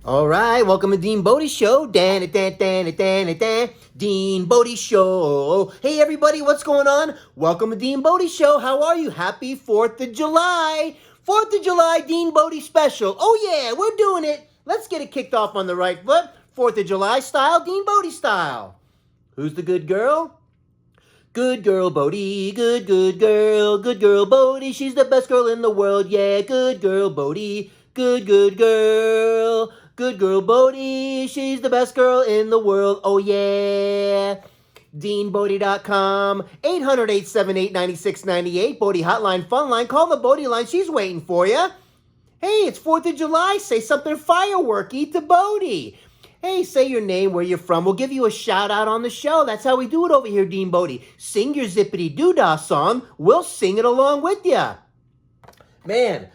All right, welcome to DeanBodi Show. DeanBodi Show. Hey, everybody, what's going on? Welcome to DeanBodi Show. How are you? Happy 4th of July. 4th of July DeanBodi special. Oh, yeah, we're doing it. Let's get it kicked off on the right foot. 4th of July style, DeanBodi style. Who's the good girl? Good girl, Bodie. Good girl. Good girl, Bodie. She's the best girl in the world. Yeah, good girl, Bodie. Good girl. Good girl, Bodie. She's the best girl in the world. Oh, yeah. DeanBodi.com. 800-878-9698. Bodie Hotline, Fun Line. Call the Bodie line. She's waiting for you. Hey, it's 4th of July. Say something fireworky to Bodie. Hey, say your name, where you're from. We'll give you a shout out on the show. That's how we do it over here, DeanBodi. Sing your Zippity Doodah song. We'll sing it along with you. Man,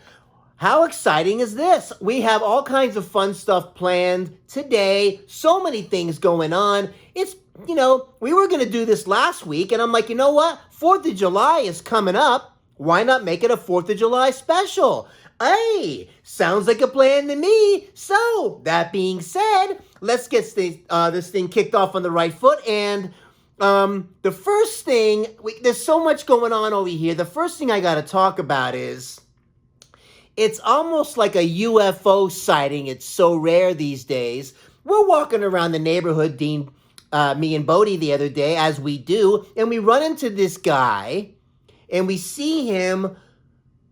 how exciting is this? We have all kinds of fun stuff planned today. So many things going on. It's, we were going to do this last week, and I'm like, you know what? 4th of July is coming up. Why not make it a 4th of July special? Hey, sounds like a plan to me. So, that being said, let's get this thing kicked off on the right foot. And the first thing, there's so much going on over here. The first thing I got to talk about is, it's almost like a UFO sighting. It's so rare these days. We're walking around the neighborhood, me and Bodie the other day, as we do, and we run into this guy, and we see him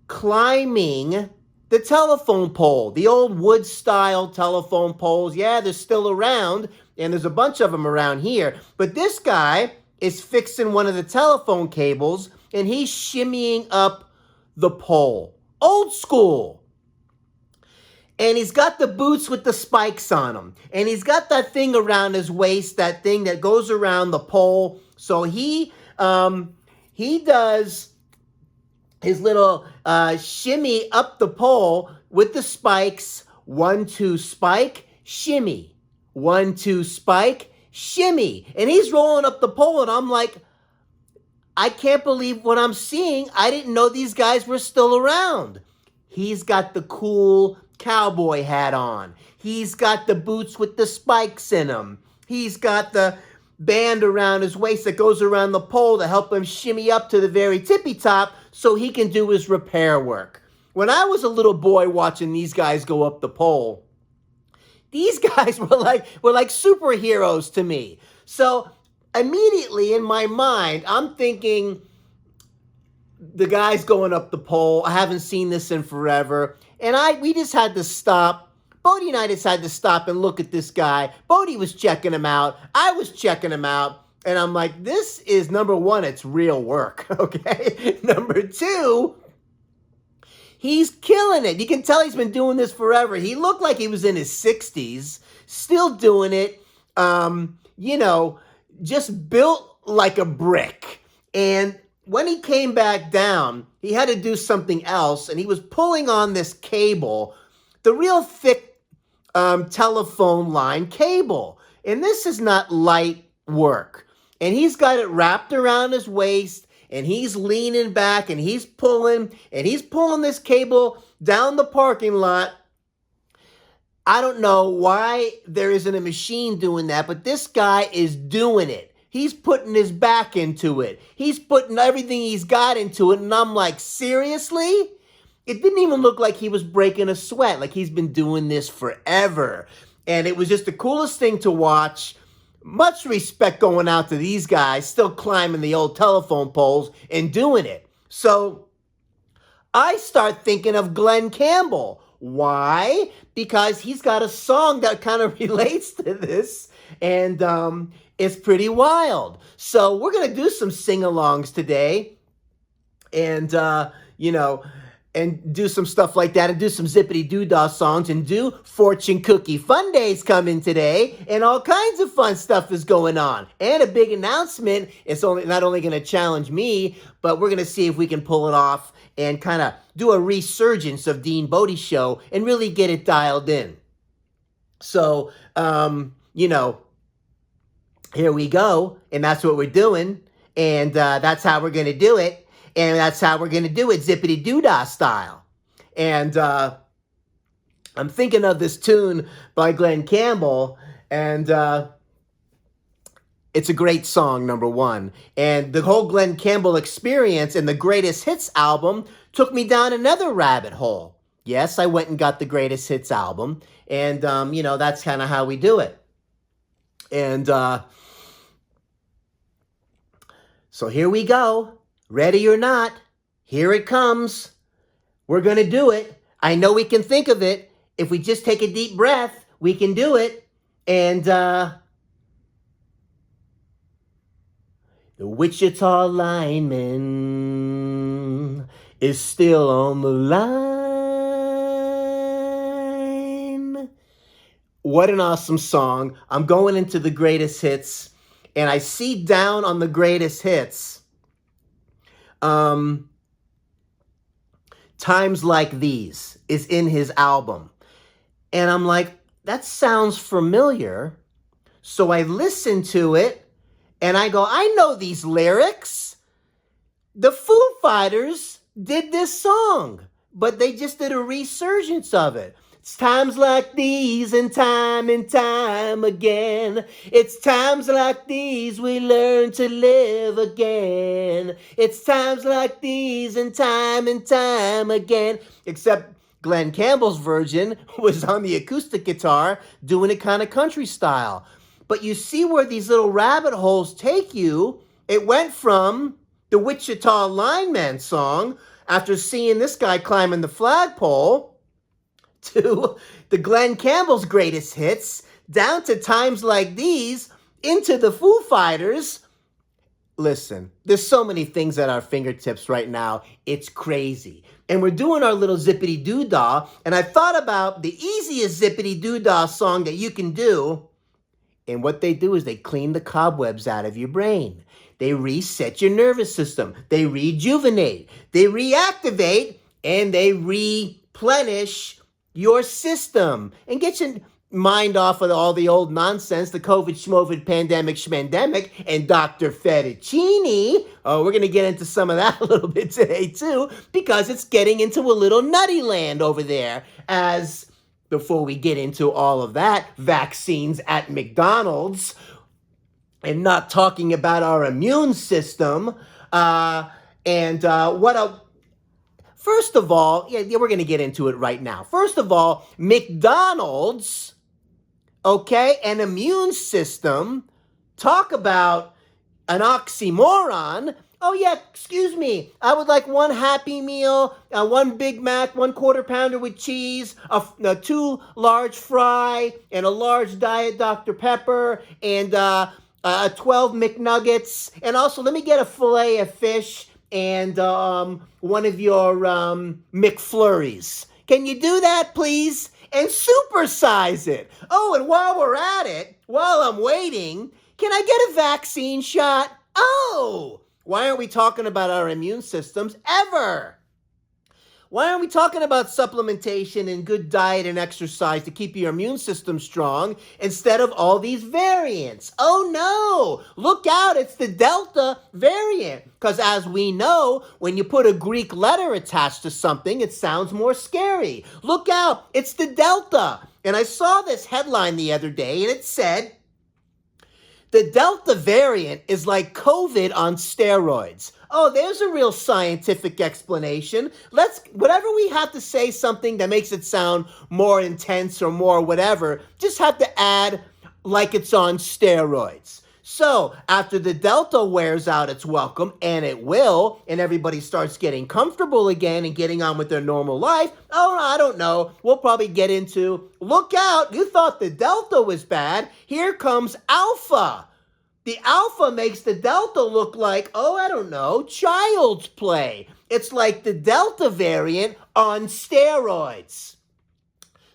climbing the telephone pole, the old wood-style telephone poles. Yeah, they're still around, and there's a bunch of them around here. But this guy is fixing one of the telephone cables, and he's shimmying up the pole. Old school. And he's got the boots with the spikes on them. And he's got that thing around his waist, that thing that goes around the pole. So he does his little shimmy up the pole with the spikes. 1, 2, spike, shimmy. 1, 2, spike, shimmy. And he's rolling up the pole, and I'm like, I can't believe what I'm seeing. I didn't know these guys were still around. He's got the cool cowboy hat on. He's got the boots with the spikes in them. He's got the band around his waist that goes around the pole to help him shimmy up to the very tippy top so he can do his repair work. When I was a little boy watching these guys go up the pole, these guys were like superheroes to me. So immediately in my mind, I'm thinking, the guy's going up the pole. I haven't seen this in forever. And we just had to stop. Bodie and I just had to stop and look at this guy. Bodie was checking him out. I was checking him out. And I'm like, this is, number one, it's real work, okay? Number two, he's killing it. You can tell he's been doing this forever. He looked like he was in his 60s, still doing it, just built like a brick. And when he came back down, he had to do something else, and he was pulling on this cable, the real thick telephone line cable. And this is not light work. And he's got it wrapped around his waist, and he's leaning back, and he's pulling this cable down the parking lot. I don't know why there isn't a machine doing that, but this guy is doing it. He's putting his back into it. He's putting everything he's got into it. And I'm like, seriously? It didn't even look like he was breaking a sweat. Like he's been doing this forever. And it was just the coolest thing to watch. Much respect going out to these guys still climbing the old telephone poles and doing it. So I start thinking of Glen Campbell. Why? Because he's got a song that kind of relates to this. And it's pretty wild. So we're going to do some sing-alongs today. And, and do some stuff like that, and do some Zippity Doodah songs, and do Fortune Cookie Fun Days coming today, and all kinds of fun stuff is going on. And a big announcement. It's not only going to challenge me, but we're going to see if we can pull it off and kind of do a resurgence of DeanBodi Show and really get it dialed in. So, here we go, and that's what we're doing, and that's how we're going to do it. And that's how we're going to do it, Zippity Doodah style. And I'm thinking of this tune by Glen Campbell, and it's a great song, number one. And the whole Glen Campbell experience and the Greatest Hits album took me down another rabbit hole. Yes, I went and got the Greatest Hits album, and, that's kind of how we do it. And so here we go. Ready or not, here it comes. We're going to do it. I know we can think of it. If we just take a deep breath, we can do it. And the Wichita Lineman is still on the line. What an awesome song. I'm going into the Greatest Hits, and I see down on the Greatest Hits, Times Like These is in his album. And I'm like, that sounds familiar. So I listen to it, and I go, I know these lyrics. The Foo Fighters did this song, but they just did a resurgence of it. It's times like these and time again. It's times like these we learn to live again. It's times like these and time again. Except Glen Campbell's version was on the acoustic guitar doing it kind of country style. But you see where these little rabbit holes take you. It went from the Wichita Lineman song, after seeing this guy climbing the flagpole, to the Glen Campbell's Greatest Hits, down to Times Like These, into the Foo Fighters. Listen, there's so many things at our fingertips right now. It's crazy. And we're doing our little Zippity Doo-Dah, and I thought about the easiest Zippity Doo-Dah song that you can do. And what they do is they clean the cobwebs out of your brain. They reset your nervous system. They rejuvenate. They reactivate, and they replenish your system and get your mind off of all the old nonsense, the COVID, schmovid, pandemic, schmandemic, and Dr. Fettuccine. Oh, we're going to get into some of that a little bit today, too, because it's getting into a little nutty land over there. As before we get into all of that, vaccines at McDonald's, and not talking about our immune system, First of all, we're going to get into it right now. First of all, McDonald's, okay, an immune system, talk about an oxymoron. Oh, yeah, excuse me. I would like one Happy Meal, one Big Mac, 1 Quarter Pounder with cheese, 2 large fry, and a large Diet Dr. Pepper, and 12 McNuggets. And also, let me get a fillet of fish and one of your McFlurries. Can you do that, please? And supersize it. Oh, and while we're at it, while I'm waiting, can I get a vaccine shot? Oh, why aren't we talking about our immune systems ever? Why aren't we talking about supplementation and good diet and exercise to keep your immune system strong instead of all these variants? Oh no, look out, it's the Delta variant. Because as we know, when you put a Greek letter attached to something, it sounds more scary. Look out, it's the Delta. And I saw this headline the other day, and it said, the Delta variant is like COVID on steroids. Oh, there's a real scientific explanation. Whatever we have to say something that makes it sound more intense or more whatever, just have to add like it's on steroids. So after the Delta wears out its welcome, and it will, and everybody starts getting comfortable again and getting on with their normal life, oh, I don't know, we'll probably get into, look out, you thought the Delta was bad, here comes Alpha. The Alpha makes the Delta look like, oh, I don't know, child's play. It's like the Delta variant on steroids.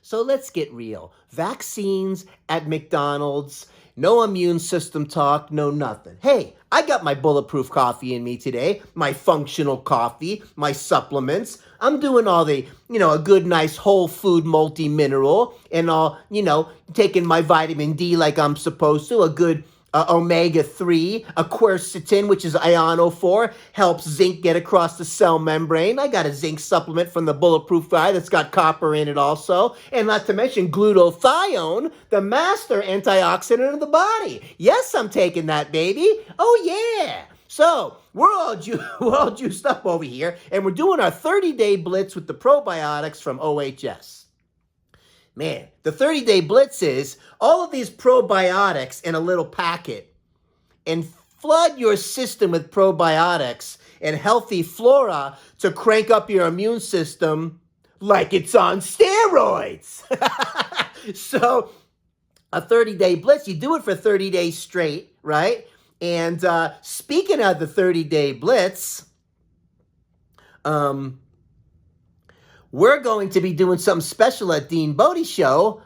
So let's get real. Vaccines at McDonald's, no immune system talk, no nothing. Hey, I got my bulletproof coffee in me today, my functional coffee, my supplements. I'm doing all the, a good, nice whole food multi-mineral and all, taking my vitamin D like I'm supposed to, a good omega-3, a quercetin, which is ionophore, helps zinc get across the cell membrane. I got a zinc supplement from the Bulletproof guy that's got copper in it also. And not to mention glutathione, the master antioxidant of the body. Yes, I'm taking that, baby. Oh, yeah. So we're all juiced up over here, and we're doing our 30-day blitz with the probiotics from OHS. Man, the 30-day blitz is all of these probiotics in a little packet, and flood your system with probiotics and healthy flora to crank up your immune system like it's on steroids. So a 30-day blitz, you do it for 30 days straight, right? And speaking of the 30-day blitz, we're going to be doing something special at DeanBodi Show,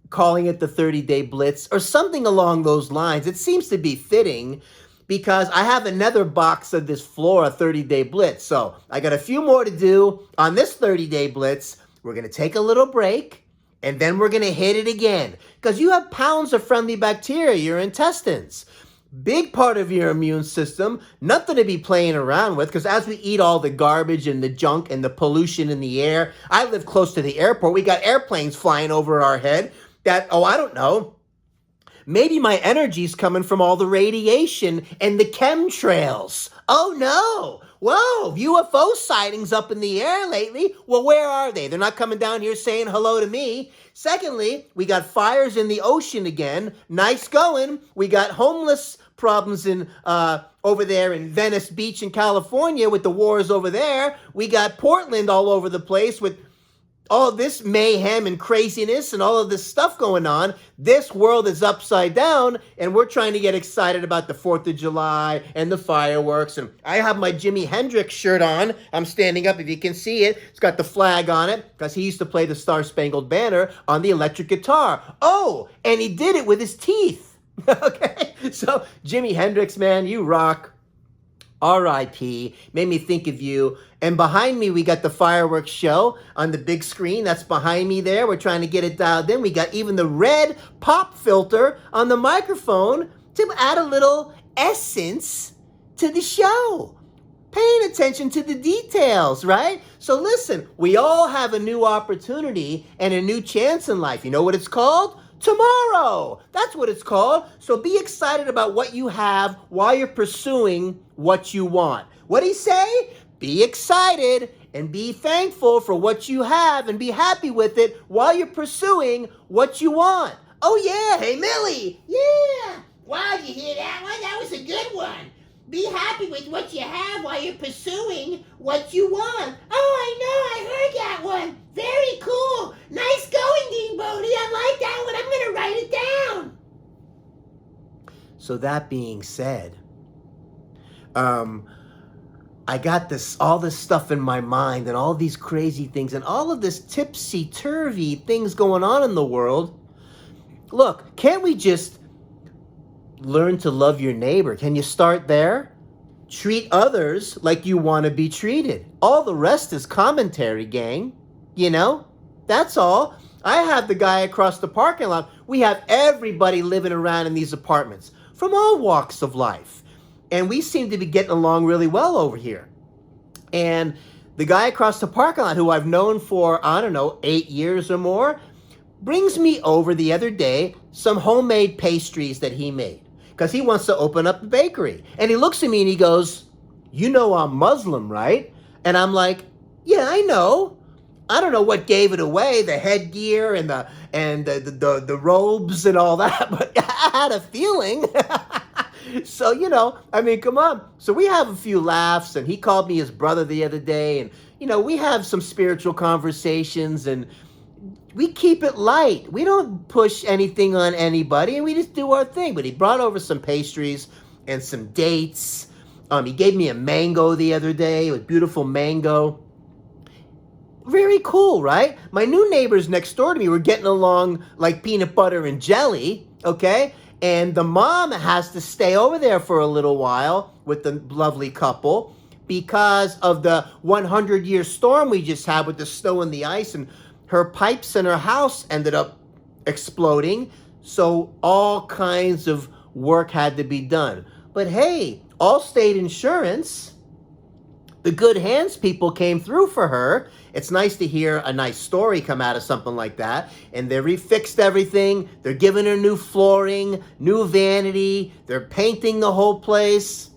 calling it the 30-day blitz or something along those lines. It seems to be fitting because I have another box of this Flora 30-day blitz. So I got a few more to do on this 30-day blitz. We're going to take a little break, and then we're going to hit it again because you have pounds of friendly bacteria in your intestines. Big part of your immune system, nothing to be playing around with, because as we eat all the garbage and the junk and the pollution in the air, I live close to the airport. We got airplanes flying over our head that, I don't know, maybe my energy's coming from all the radiation and the chemtrails. Oh no! Whoa, UFO sightings up in the air lately. Well, where are they? They're not coming down here saying hello to me. Secondly, we got fires in the ocean again. Nice going. We got homeless problems in over there in Venice Beach in California with the wars over there. We got Portland all over the place with all of this mayhem and craziness and all of this stuff going on. This world is upside down, and we're trying to get excited about the 4th of July and the fireworks. And I have my Jimi Hendrix shirt on. I'm standing up if you can see it. It's got the flag on it because he used to play the Star-Spangled Banner on the electric guitar. Oh, and he did it with his teeth. Okay, so Jimi Hendrix, man, you rock. R.I.P. Made me think of you. And behind me, we got the fireworks show on the big screen. That's behind me there. We're trying to get it dialed in. We got even the red pop filter on the microphone to add a little essence to the show. Paying attention to the details, right? So listen, we all have a new opportunity and a new chance in life. You know what it's called? Tomorrow. That's what it's called. So be excited about what you have while you're pursuing what you want. What'd he say? Be excited and be thankful for what you have and be happy with it while you're pursuing what you want. Oh yeah, hey Millie. Yeah. Wow, you hear that one? That was a good one. Be happy with what you have while you're pursuing what you want. Oh, I know, I heard that one. Very cool. Nice going, DeanBodi. I like that one. I'm going to write it down. So that being said, I got all this stuff in my mind and all these crazy things and all of this tipsy-turvy things going on in the world. Look, can't we just learn to love your neighbor? Can you start there? Treat others like you want to be treated. All the rest is commentary, gang. You know? That's all. I have the guy across the parking lot. We have everybody living around in these apartments from all walks of life. And we seem to be getting along really well over here. And the guy across the parking lot, who I've known for, 8 years or more, brings me over the other day some homemade pastries that he made because he wants to open up a bakery. And he looks at me and he goes, "You know I'm Muslim, right?" And I'm like, "Yeah, I know." I don't know what gave it away, the headgear and the robes and all that, but I had a feeling. So, come on. So we have a few laughs, and he called me his brother the other day, and, we have some spiritual conversations, and we keep it light. We don't push anything on anybody, and we just do our thing. But he brought over some pastries and some dates. He gave me a mango the other day, a beautiful mango. Very cool, right? My new neighbors next door to me were getting along like peanut butter and jelly, okay? And the mom has to stay over there for a little while with the lovely couple because of the 100-year storm we just had with the snow and the ice, and her pipes in her house ended up exploding. So all kinds of work had to be done. But hey, Allstate Insurance, the good hands people came through for her. It's nice to hear a nice story come out of something like that. And they refixed everything. They're giving her new flooring, new vanity. They're painting the whole place.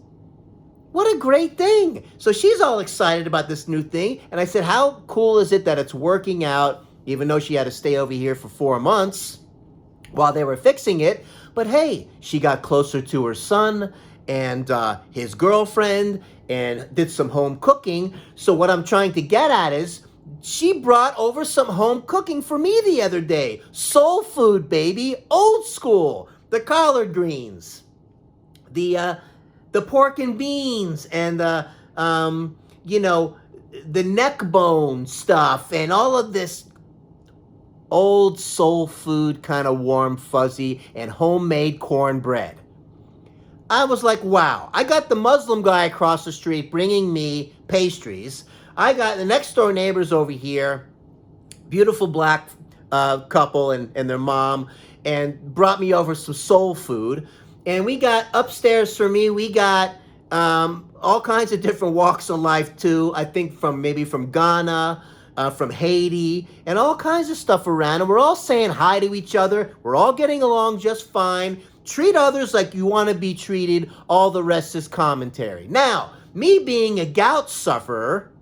What a great thing. So she's all excited about this new thing. And I said, how cool is it that it's working out, even though she had to stay over here for 4 months while they were fixing it. But hey, she got closer to her son and his girlfriend and did some home cooking. So what I'm trying to get at is she brought over some home cooking for me the other day. Soul food, baby. Old school. The collard greens. The pork and beans and the neck bone stuff and all of this old soul food, kind of warm, fuzzy, and homemade cornbread. I was like, wow. I got the Muslim guy across the street bringing me pastries. I got the next door neighbors over here, beautiful black couple and their mom, and brought me over some soul food. And we got upstairs for me, we got all kinds of different walks of life too. I think from Ghana, from Haiti, and all kinds of stuff around. And we're all saying hi to each other. We're all getting along just fine. Treat others like you want to be treated. All the rest is commentary. Now, me being a gout sufferer,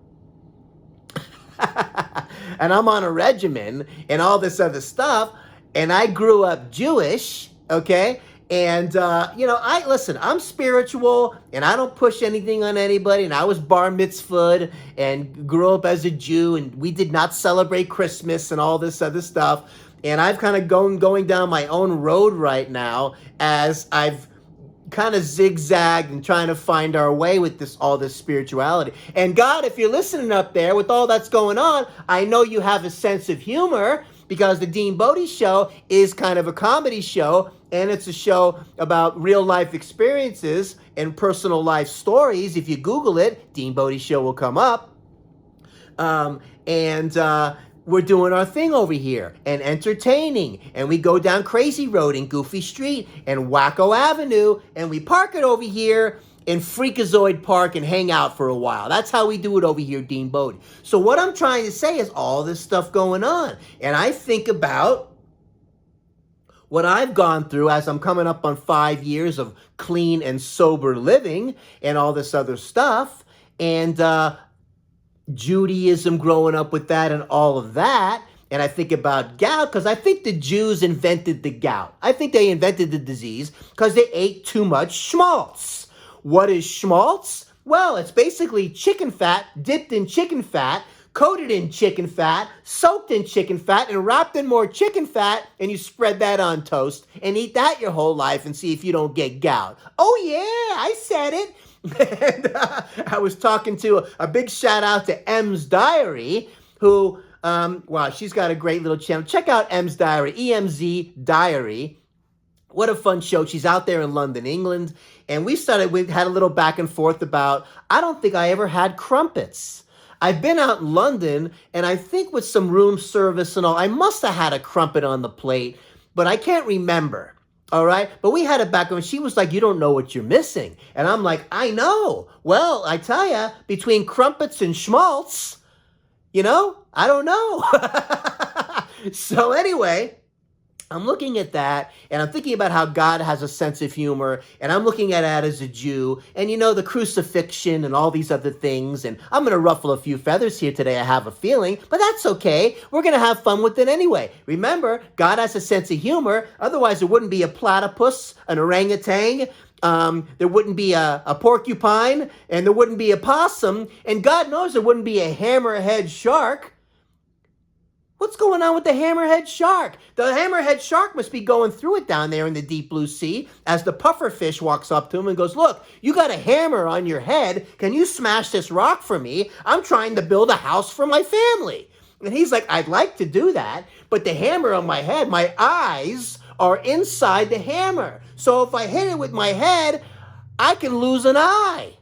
and I'm on a regimen and all this other stuff, and I grew up Jewish, okay? And, I'm spiritual and I don't push anything on anybody. And I was bar mitzvahed and grew up as a Jew, and we did not celebrate Christmas and all this other stuff. And I've kind of going down my own road right now as I've kind of zigzagged and trying to find our way with all this spirituality. And God, if you're listening up there with all that's going on, I know you have a sense of humor, because the DeanBodi Show is kind of a comedy show, and it's a show about real life experiences and personal life stories. If you Google it, DeanBodi Show will come up. We're doing our thing over here and entertaining. And we go down Crazy Road and Goofy Street and Wacko Avenue, and we park it over here in Freakazoid Park and hang out for a while. That's how we do it over here, DeanBodi. So what I'm trying to say is all this stuff going on. And I think about what I've gone through as I'm coming up on 5 years of clean and sober living and all this other stuff. And Judaism, growing up with that and all of that. And I think about gout because I think the Jews invented the gout. I think they invented the disease because they ate too much schmaltz. What is schmaltz? Well, it's basically chicken fat dipped in chicken fat, coated in chicken fat, soaked in chicken fat, and wrapped in more chicken fat, and you spread that on toast and eat that your whole life and see if you don't get gout. Oh yeah, I said it. And I was talking to a big shout out to M's Diary, who, she's got a great little channel. Check out M's Diary, EMZ Diary. What a fun show. She's out there in London, England. And we had a little back and forth about, I don't think I ever had crumpets. I've been out in London, and I think with some room service and all, I must have had a crumpet on the plate, but I can't remember. All right. But we had it back when she was like, you don't know what you're missing. And I'm like, I know. Well, I tell you, between crumpets and schmaltz, I don't know. So anyway, I'm looking at that, and I'm thinking about how God has a sense of humor, and I'm looking at that as a Jew, and the crucifixion and all these other things, and I'm going to ruffle a few feathers here today, I have a feeling, but that's okay. We're going to have fun with it anyway. Remember, God has a sense of humor, otherwise there wouldn't be a platypus, an orangutan, there wouldn't be a porcupine, and there wouldn't be a possum, and God knows there wouldn't be a hammerhead shark. What's going on with the hammerhead shark? The hammerhead shark must be going through it down there in the deep blue sea as the pufferfish walks up to him and goes, look, you got a hammer on your head. Can you smash this rock for me? I'm trying to build a house for my family. And he's like, I'd like to do that, but the hammer on my head, my eyes are inside the hammer. So if I hit it with my head, I can lose an eye.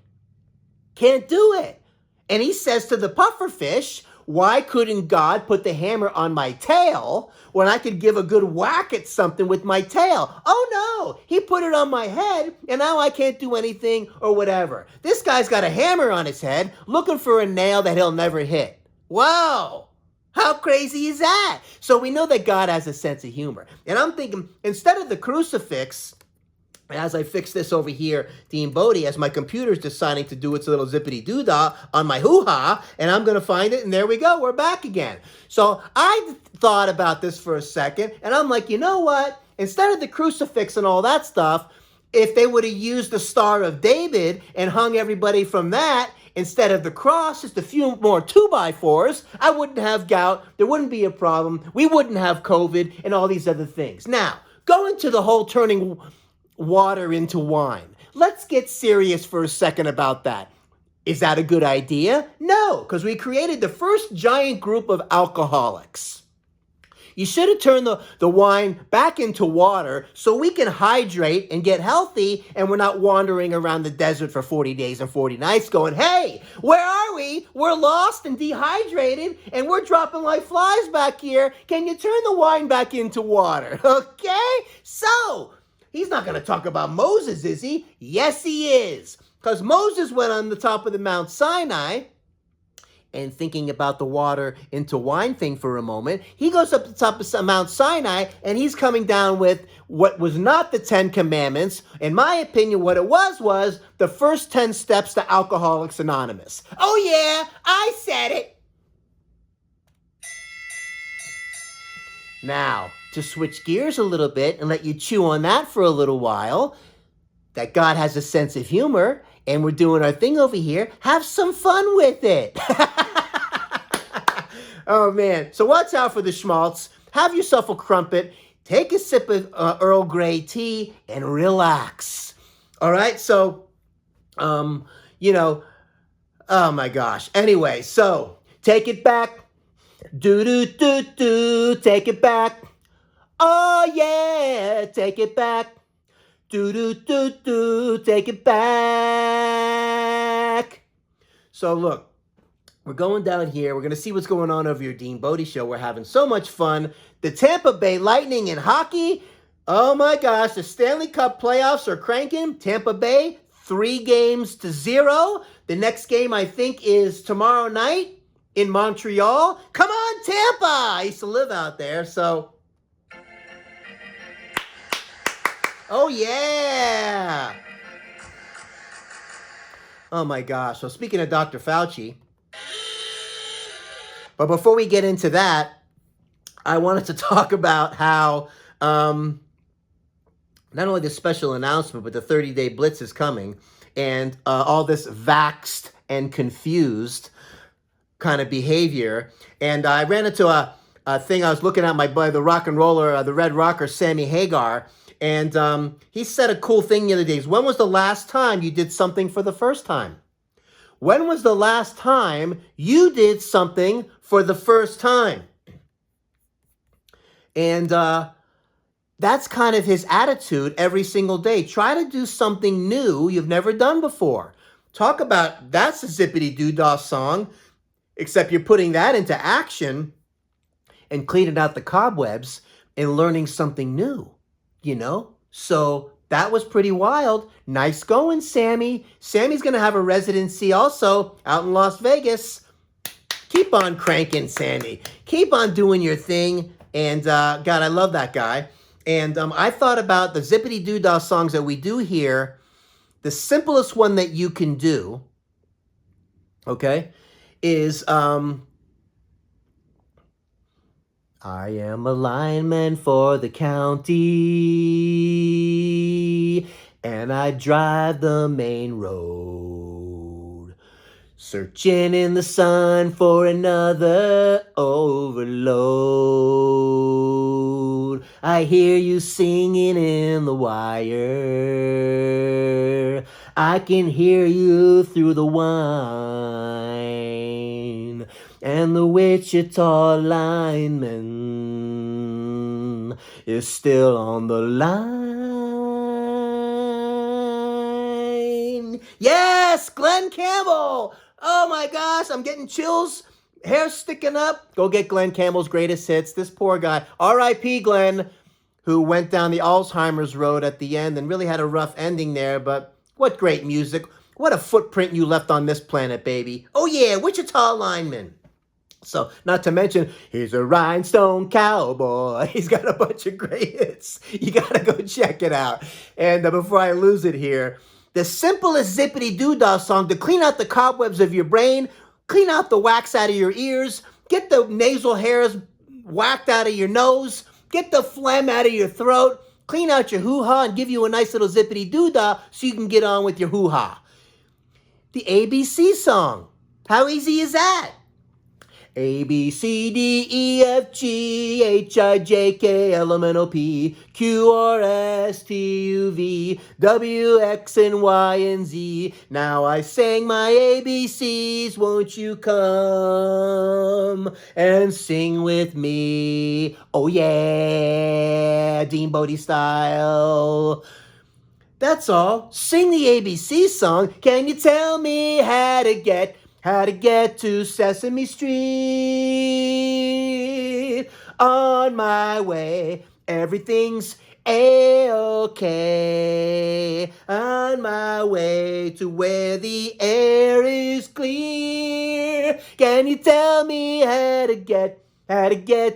Can't do it. And he says to the pufferfish, why couldn't God put the hammer on my tail when I could give a good whack at something with my tail? Oh no, he put it on my head and now I can't do anything or whatever. This guy's got a hammer on his head looking for a nail that he'll never hit. Wow. How crazy is that? So we know that God has a sense of humor. And I'm thinking, instead of the crucifix, as I fix this over here, DeanBodi, as my computer's deciding to do its little zippity doo-dah on my hoo-ha, and I'm going to find it, and there we go, we're back again. So I thought about this for a second, and I'm like, you know what? Instead of the crucifix and all that stuff, if they would have used the Star of David and hung everybody from that, instead of the cross, just a few more 2x4s, I wouldn't have gout, there wouldn't be a problem, we wouldn't have COVID, and all these other things. Now, going to the whole turning water into wine. Let's get serious for a second about that. Is that a good idea? No, because we created the first giant group of alcoholics. You should have turned the wine back into water so we can hydrate and get healthy and we're not wandering around the desert for 40 days and 40 nights going, hey, where are we? We're lost and dehydrated and we're dropping like flies back here. Can you turn the wine back into water? Okay? So, he's not going to talk about Moses, is he? Yes, he is. Because Moses went on the top of the Mount Sinai, and thinking about the water into wine thing for a moment, he goes up to the top of Mount Sinai, and he's coming down with what was not the 10 Commandments. In my opinion, what it was the first 10 steps to Alcoholics Anonymous. Oh yeah, I said it. Now, to switch gears a little bit and let you chew on that for a little while, that God has a sense of humor, and we're doing our thing over here, have some fun with it. Oh, man. So watch out for the schmaltz. Have yourself a crumpet. Take a sip of Earl Grey tea and relax. All right? So, oh, my gosh. Anyway, so take it back. Do-do-do-do. Take it back. Oh, yeah. Take it back. Do-do-do-do, take it back. So look, we're going down here. We're going to see what's going on over your DeanBodi Show. We're having so much fun. The Tampa Bay Lightning in hockey. Oh my gosh, the Stanley Cup playoffs are cranking. Tampa Bay, 3-0. The next game, I think, is tomorrow night in Montreal. Come on, Tampa. I used to live out there, so... Oh, yeah. Oh, my gosh. So speaking of Dr. Fauci, but before we get into that, I wanted to talk about how not only the special announcement, but the 30-day blitz is coming, and all this vaxxed and confused kind of behavior. And I ran into a thing. I was looking at my buddy, the rock and roller, the red rocker, Sammy Hagar. And he said a cool thing the other day. When was the last time you did something for the first time? When was the last time you did something for the first time? And that's kind of his attitude every single day. Try to do something new you've never done before. Talk about, that's a zippity doo-dah song, except you're putting that into action and cleaning out the cobwebs and learning something new. So that was pretty wild. Nice going, Sammy. Sammy's going to have a residency also out in Las Vegas. Keep on cranking, Sammy. Keep on doing your thing. And God, I love that guy. And I thought about the zippity doo-dah songs that we do here. The simplest one that you can do, okay, is... I am a lineman for the county, and I drive the main road, searching in the sun for another overload. I hear you singing in the wire, I can hear you through the wine. And the Wichita Lineman is still on the line. Yes, Glen Campbell. Oh my gosh, I'm getting chills hair sticking up, go get Glen Campbell's Greatest Hits. This poor guy, R.I.P. Glenn, who went down the Alzheimer's road at the end and really had a rough ending there, but what great music. What a footprint you left on this planet, baby. Oh yeah, Wichita Lineman. So, not to mention, he's a rhinestone cowboy. He's got a bunch of great hits. You gotta go check it out. And before I lose it here, the simplest Zippity Doo-Dah song to clean out the cobwebs of your brain, clean out the wax out of your ears, get the nasal hairs whacked out of your nose, get the phlegm out of your throat, clean out your hoo-ha, and give you a nice little Zippity Doo-Dah so you can get on with your hoo-ha. The ABC song. How easy is that? A, B, C, D, E, F, G, H, I, J, K, L, M, N, O, P, Q, R, S, T, U, V, W, X, and Y, and Z. Now I sang my ABCs, won't you come and sing with me? Oh yeah, DeanBodi style. That's all. Sing the ABC song. Can you tell me how to get to Sesame Street? On my way, everything's A-okay. On my way to where the air is clear. Can you tell me how to get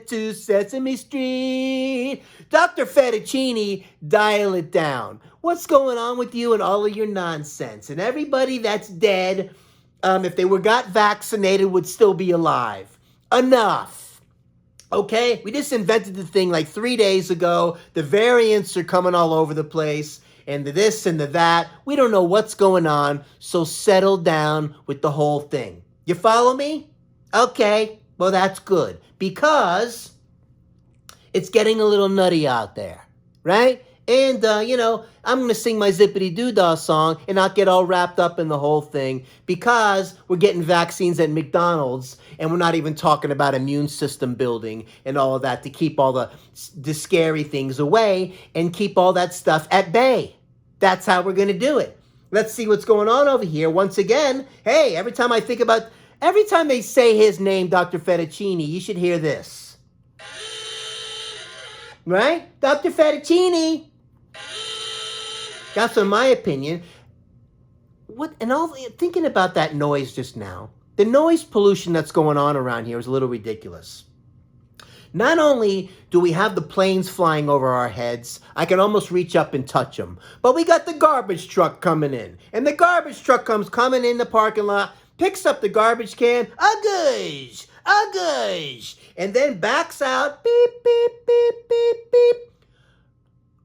to Sesame Street? Dr. Fettuccine, dial it down. What's going on with you and all of your nonsense? And everybody that's dead, if they got vaccinated, would still be alive. Enough. Okay? We just invented the thing like 3 days ago. The variants are coming all over the place. And the this and the that. We don't know what's going on. So settle down with the whole thing. You follow me? Okay. Well, that's good. Because it's getting a little nutty out there. Right? And, I'm going to sing my Zippity Doo-Dah song and not get all wrapped up in the whole thing because we're getting vaccines at McDonald's and we're not even talking about immune system building and all of that to keep all the scary things away and keep all that stuff at bay. That's how we're going to do it. Let's see what's going on over here. Once again, hey, every time they say his name, Dr. Fettuccine, you should hear this. Right? Dr. Fettuccine. That's in my opinion. Thinking about that noise just now, the noise pollution that's going on around here is a little ridiculous. Not only do we have the planes flying over our heads, I can almost reach up and touch them, but we got the garbage truck coming in. And the garbage truck comes coming in the parking lot, picks up the garbage can, a gush, and then backs out, beep, beep, beep, beep, beep.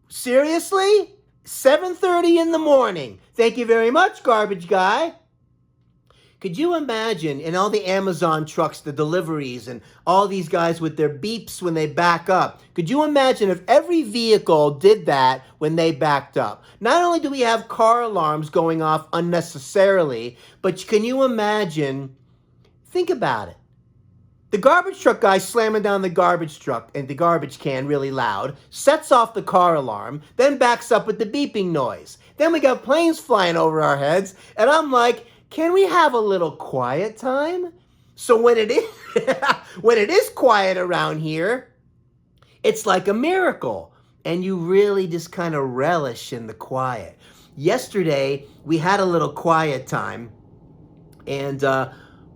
Seriously? 7:30 in the morning. Thank you very much, garbage guy. Could you imagine in all the Amazon trucks, the deliveries, and all these guys with their beeps when they back up? Could you imagine if every vehicle did that when they backed up? Not only do we have car alarms going off unnecessarily, but can you imagine, think about it. The garbage truck guy slamming down the garbage truck and the garbage can really loud, sets off the car alarm, then backs up with the beeping noise. Then we got planes flying over our heads, and I'm like, can we have a little quiet time? So when it is quiet around here, it's like a miracle, and you really just kind of relish in the quiet. Yesterday, we had a little quiet time, and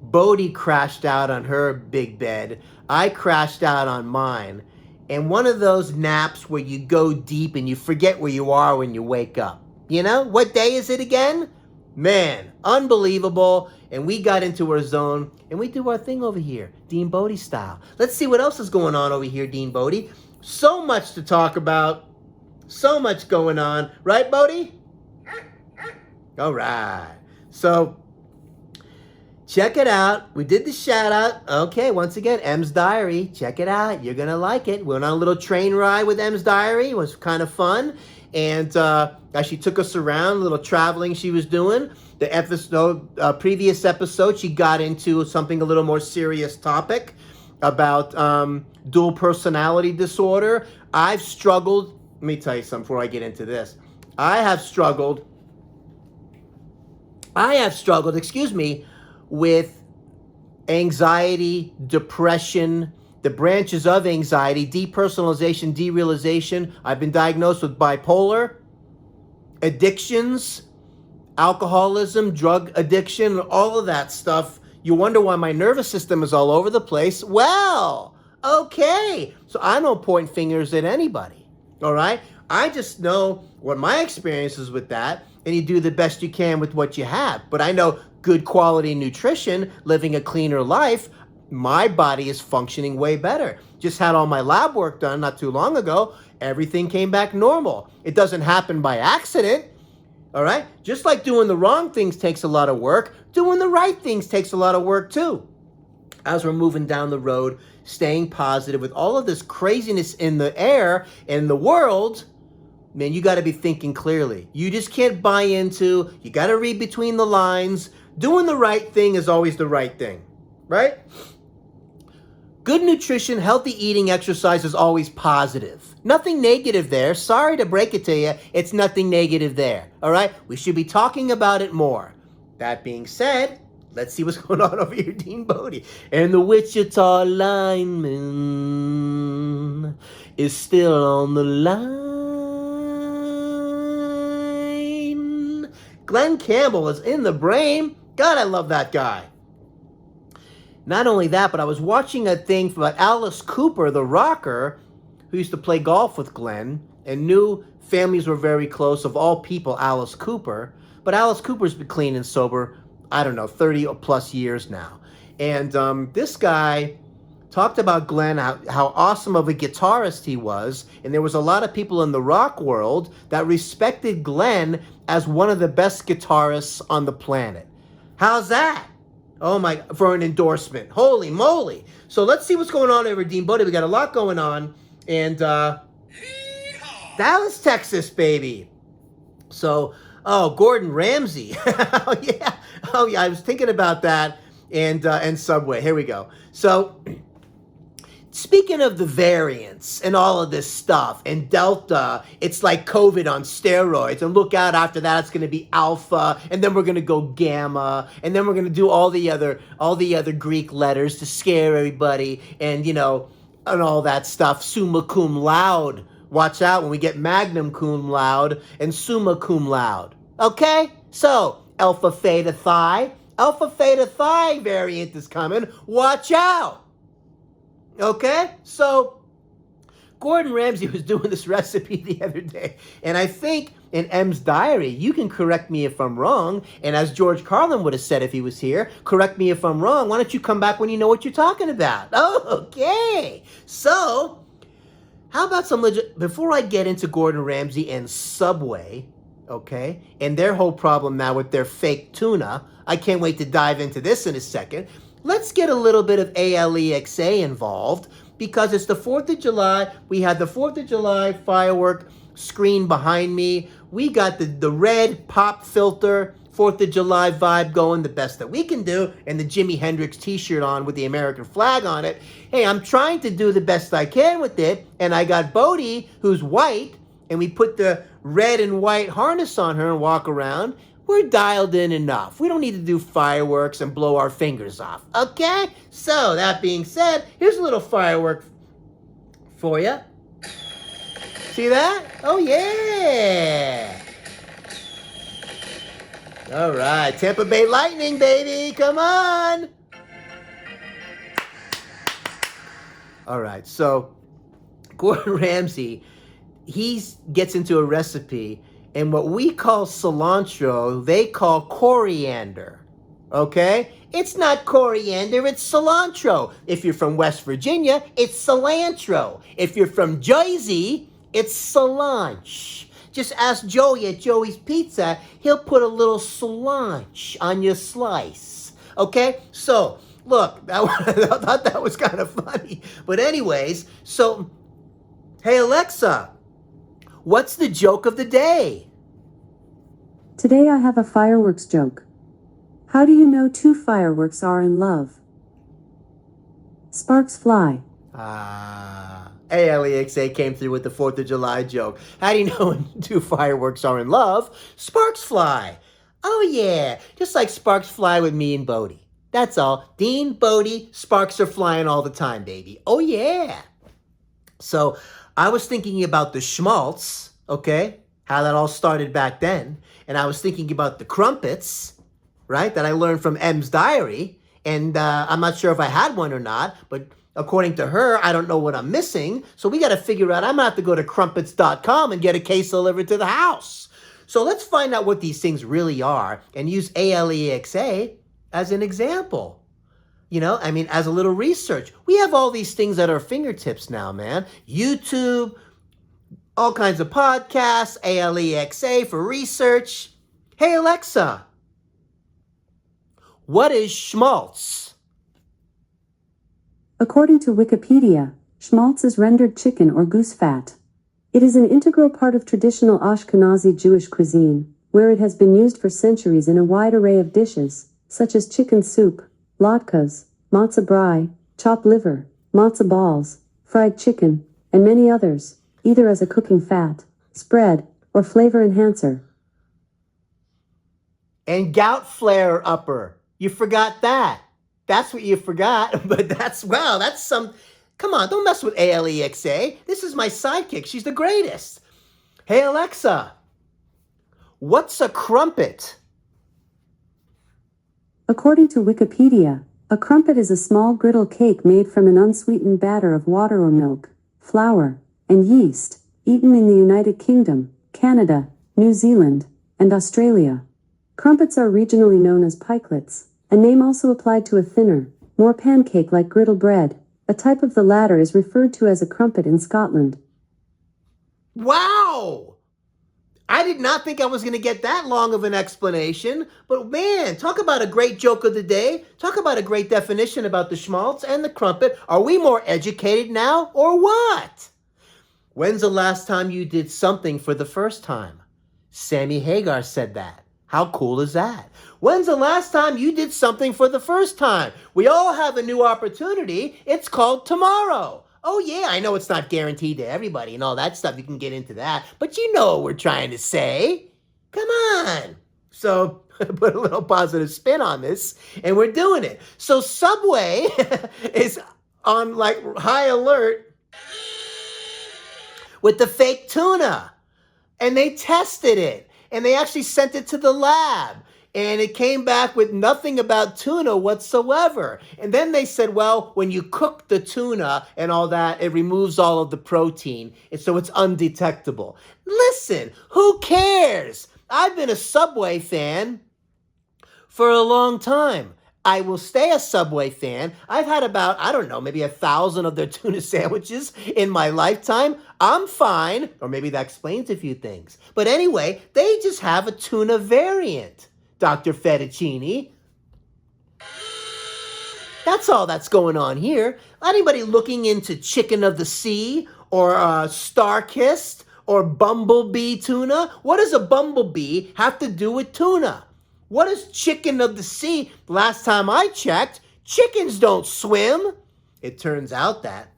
Bodhi crashed out on her big bed. I crashed out on mine. And one of those naps where you go deep and you forget where you are when you wake up. You know, what day is it again? Man, unbelievable. And we got into our zone and we do our thing over here, DeanBodi style. Let's see what else is going on over here, DeanBodi. So much to talk about. So much going on. Right, Bodhi? All right. So, check it out. We did the shout out. Okay, once again, M's Diary. Check it out. You're going to like it. We went on a little train ride with M's Diary. It was kind of fun. And she took us around, a little traveling she was doing. The previous episode, she got into something a little more serious topic about dual personality disorder. I've struggled. Let me tell you something before I get into this. I have struggled, with anxiety, depression, the branches of anxiety, depersonalization, derealization. I've been diagnosed with bipolar, addictions, alcoholism, drug addiction, all of that stuff. You wonder why my nervous system is all over the place. Well, okay. So I don't point fingers at anybody, all right? I just know what my experience is with that, and you do the best you can with what you have. But I know good quality nutrition, living a cleaner life, my body is functioning way better. Just had all my lab work done not too long ago. Everything came back normal. It doesn't happen by accident. All right? Just like doing the wrong things takes a lot of work, doing the right things takes a lot of work too. As we're moving down the road, staying positive with all of this craziness in the air and the world, man, you got to be thinking clearly. You just can't buy into, you got to read between the lines. Doing the right thing is always the right thing, right? Good nutrition, healthy eating, exercise is always positive. Nothing negative there. Sorry to break it to you. It's nothing negative there. All right? We should be talking about it more. That being said, let's see what's going on over here, DeanBodi. And the Wichita Lineman is still on the line. Glen Campbell is in the brain. God, I love that guy. Not only that, but I was watching a thing about Alice Cooper, the rocker, who used to play golf with Glenn, and knew families were very close. Of all people, Alice Cooper. But Alice Cooper's been clean and sober, 30 plus years now. And this guy talked about Glenn, how awesome of a guitarist he was. And there was a lot of people in the rock world that respected Glenn as one of the best guitarists on the planet. How's that? Oh my, for an endorsement. Holy moly. So let's see what's going on over at DeanBodi. We got a lot going on. And Dallas, Texas, baby. So, Gordon Ramsay. Oh yeah. I was thinking about that. And Subway. Here we go. So speaking of the variants and all of this stuff, and Delta, it's like COVID on steroids. And look out, after that, it's going to be Alpha, and then we're going to go Gamma, and then we're going to do all the other Greek letters to scare everybody, and and all that stuff. Summa cum laude. Watch out when we get Magnum cum laude and Summa cum laude. Okay, so Alpha Theta Phi variant is coming. Watch out. Okay, so Gordon Ramsay was doing this recipe the other day, and I think in M's diary, you can correct me if I'm wrong, and as George Carlin would have said if he was here, correct me if I'm wrong. Why don't you come back when you know what you're talking about? Okay, so how about some legit, before I get into Gordon Ramsay and Subway, okay, and their whole problem now with their fake tuna, I can't wait to dive into this in a second. Let's get a little bit of ALEXA involved because it's the 4th of July. We had the 4th of July firework screen behind me. We got the red pop filter 4th of July vibe going, the best that we can do, and the Jimi Hendrix t-shirt on with the American flag on it. Hey, I'm trying to do the best I can with it, and I got Bodie, who's white, and we put the red and white harness on her and walk around. We're dialed in enough. We don't need to do fireworks and blow our fingers off, okay? So, that being said, here's a little firework for you. See that? Oh, yeah. All right, Tampa Bay Lightning, baby. Come on. All right, so Gordon Ramsay, he gets into a recipe, and what we call cilantro, they call coriander, okay? It's not coriander, it's cilantro. If you're from West Virginia, it's cilantro. If you're from Jersey, it's cilantro. Just ask Joey at Joey's Pizza, he'll put a little cilantro on your slice, okay? So, look, I thought that was kind of funny. But anyways, so, hey Alexa, what's the joke of the day? Today I have a fireworks joke. How do you know two fireworks are in love? Sparks fly. ALEXA came through with the 4th of July joke. How do you know when two fireworks are in love? Sparks fly. Oh yeah, just like sparks fly with me and Bodie. That's all. DeanBodi, sparks are flying all the time, baby. Oh, yeah. So I was thinking about the Schmaltz, okay, how that all started back then. And I was thinking about the Crumpets, right, that I learned from M's diary. And I'm not sure if I had one or not, but according to her, I don't know what I'm missing. So we got to figure out, I'm going to have to go to crumpets.com and get a case delivered to the house. So let's find out what these things really are and use ALEXA as an example. You know, I mean, as a little research. We have all these things at our fingertips now, man. YouTube, all kinds of podcasts, ALEXA for research. Hey, Alexa, what is schmaltz? According to Wikipedia, schmaltz is rendered chicken or goose fat. It is an integral part of traditional Ashkenazi Jewish cuisine, where it has been used for centuries in a wide array of dishes, such as chicken soup, latkes, matzah brie, chopped liver, matzah balls, fried chicken, and many others, either as a cooking fat, spread, or flavor enhancer. And gout flare upper. You forgot that. That's what you forgot, but that's some... Come on, don't mess with ALEXA. This is my sidekick. She's the greatest. Hey, Alexa, what's a crumpet? According to Wikipedia, a crumpet is a small griddle cake made from an unsweetened batter of water or milk, flour, and yeast, eaten in the United Kingdom, Canada, New Zealand, and Australia. Crumpets are regionally known as pikelets, a name also applied to a thinner, more pancake-like griddle bread. A type of the latter is referred to as a crumpet in Scotland. Wow! I did not think I was going to get that long of an explanation, but man, talk about a great joke of the day. Talk about a great definition about the schmaltz and the crumpet. Are we more educated now or what? When's the last time you did something for the first time? Sammy Hagar said that. How cool is that? When's the last time you did something for the first time? We all have a new opportunity. It's called tomorrow. Oh, yeah, I know it's not guaranteed to everybody and all that stuff. You can get into that. But you know what we're trying to say. Come on. So put a little positive spin on this, and we're doing it. So Subway is on like high alert with the fake tuna. And they tested it. And they actually sent it to the lab. And it came back with nothing about tuna whatsoever. And then they said, well, when you cook the tuna and all that, it removes all of the protein. And so it's undetectable. Listen, who cares? I've been a Subway fan for a long time. I will stay a Subway fan. I've had about, I don't know, maybe 1,000 of their tuna sandwiches in my lifetime. I'm fine. Or maybe that explains a few things. But anyway, they just have a tuna variant, Dr. Fettuccine. That's all that's going on here. Anybody looking into chicken of the sea or star-kissed or bumblebee tuna? What does a bumblebee have to do with tuna? What is chicken of the sea? Last time I checked, chickens don't swim. It turns out that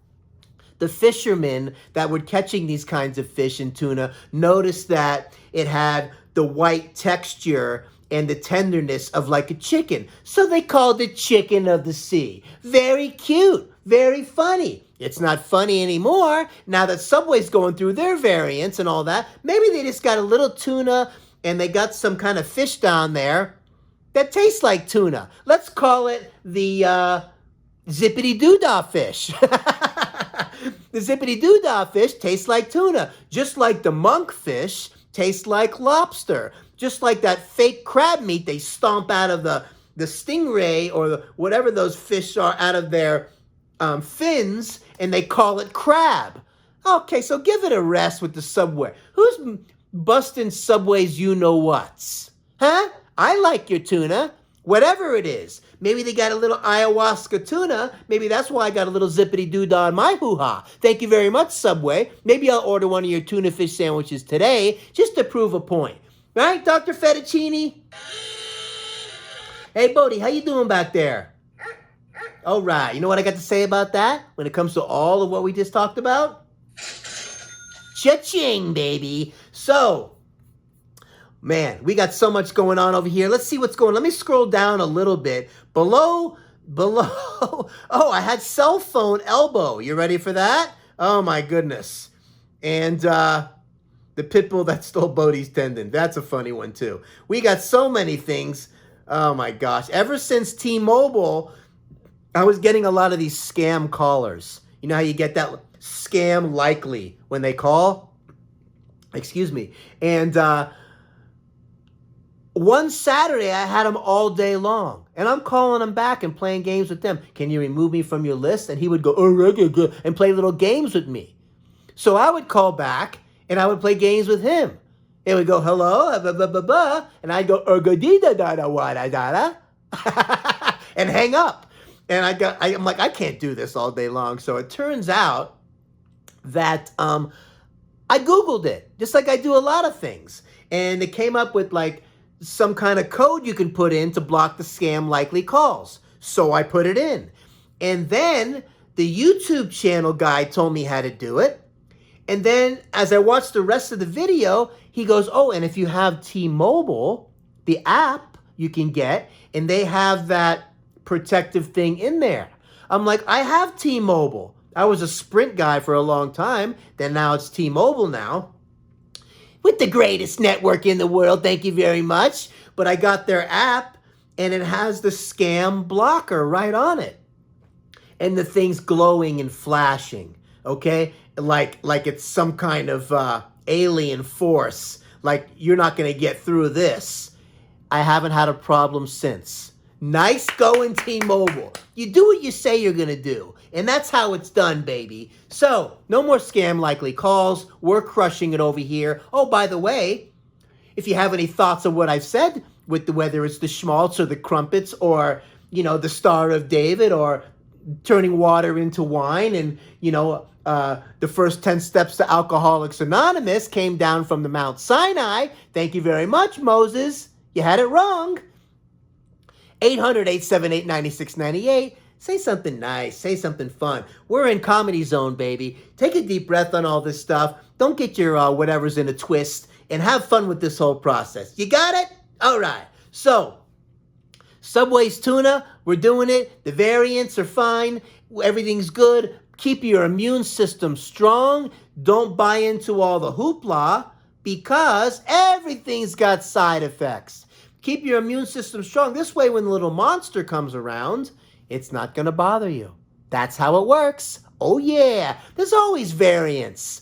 the fishermen that were catching these kinds of fish and tuna noticed that it had the white texture and the tenderness of like a chicken. So they called it chicken of the sea. Very cute, very funny. It's not funny anymore now that Subway's going through their variants and all that. Maybe they just got a little tuna and they got some kind of fish down there that tastes like tuna. Let's call it the Zippity Doodah fish. The Zippity Doodah fish tastes like tuna, just like the monk fish tastes like lobster, just like that fake crab meat they stomp out of the stingray or whatever those fish are out of their fins, and they call it crab. Okay, so give it a rest with the Subway. Who's busting Subway's you-know-whats? Huh? I like your tuna, whatever it is. Maybe they got a little ayahuasca tuna. Maybe that's why I got a little zippity doodah in my hoo-ha. Thank you very much, Subway. Maybe I'll order one of your tuna fish sandwiches today just to prove a point. Right, Dr. Fettuccine? Hey, Bodie, how you doing back there? All right, you know what I got to say about that when it comes to all of what we just talked about? Cha-ching, baby. So, man, we got so much going on over here. Let's see what's going on. Let me scroll down a little bit. Below. Oh, I had cell phone elbow. You ready for that? Oh, my goodness. And the pit bull that stole Bodie's tendon. That's a funny one, too. We got so many things. Oh, my gosh. Ever since T-Mobile, I was getting a lot of these scam callers. You know how you get that scam likely when they call? Excuse me. And one Saturday, I had him all day long. And I'm calling him back and playing games with them. Can you remove me from your list? And he would go, oh, and play little games with me. So I would call back, and I would play games with him. It would go, hello, blah, blah, blah, blah. And I'd go, and hang up. And I'm like, I can't do this all day long. So it turns out that I Googled it, just like I do a lot of things. And it came up with like some kind of code you can put in to block the scam likely calls. So I put it in. And then the YouTube channel guy told me how to do it. And then as I watched the rest of the video, he goes, oh, and if you have T-Mobile, the app you can get, and they have that protective thing in there. I'm like, I have T-Mobile. I was a Sprint guy for a long time. Then now it's T-Mobile now. With the greatest network in the world, thank you very much. But I got their app, and it has the scam blocker right on it. And the thing's glowing and flashing, okay? Like it's some kind of alien force. Like, you're not going to get through this. I haven't had a problem since. Nice going, T-Mobile. You do what you say you're going to do. And that's how it's done, baby. So, no more scam likely calls. We're crushing it over here. Oh, by the way, if you have any thoughts on what I've said, whether it's the Schmaltz or the Crumpets or, the Star of David or turning water into wine and, the first 10 steps to Alcoholics Anonymous came down from the Mount Sinai. Thank you very much, Moses. You had it wrong. 800-878-9698. Say something nice. Say something fun. We're in Comedy Zone, baby. Take a deep breath on all this stuff. Don't get your whatevers in a twist. And have fun with this whole process. You got it? All right. So, Subway's tuna, we're doing it. The variants are fine. Everything's good. Keep your immune system strong. Don't buy into all the hoopla because everything's got side effects. Keep your immune system strong. This way, when the little monster comes around, it's not going to bother you. That's how it works. Oh, yeah. There's always variants.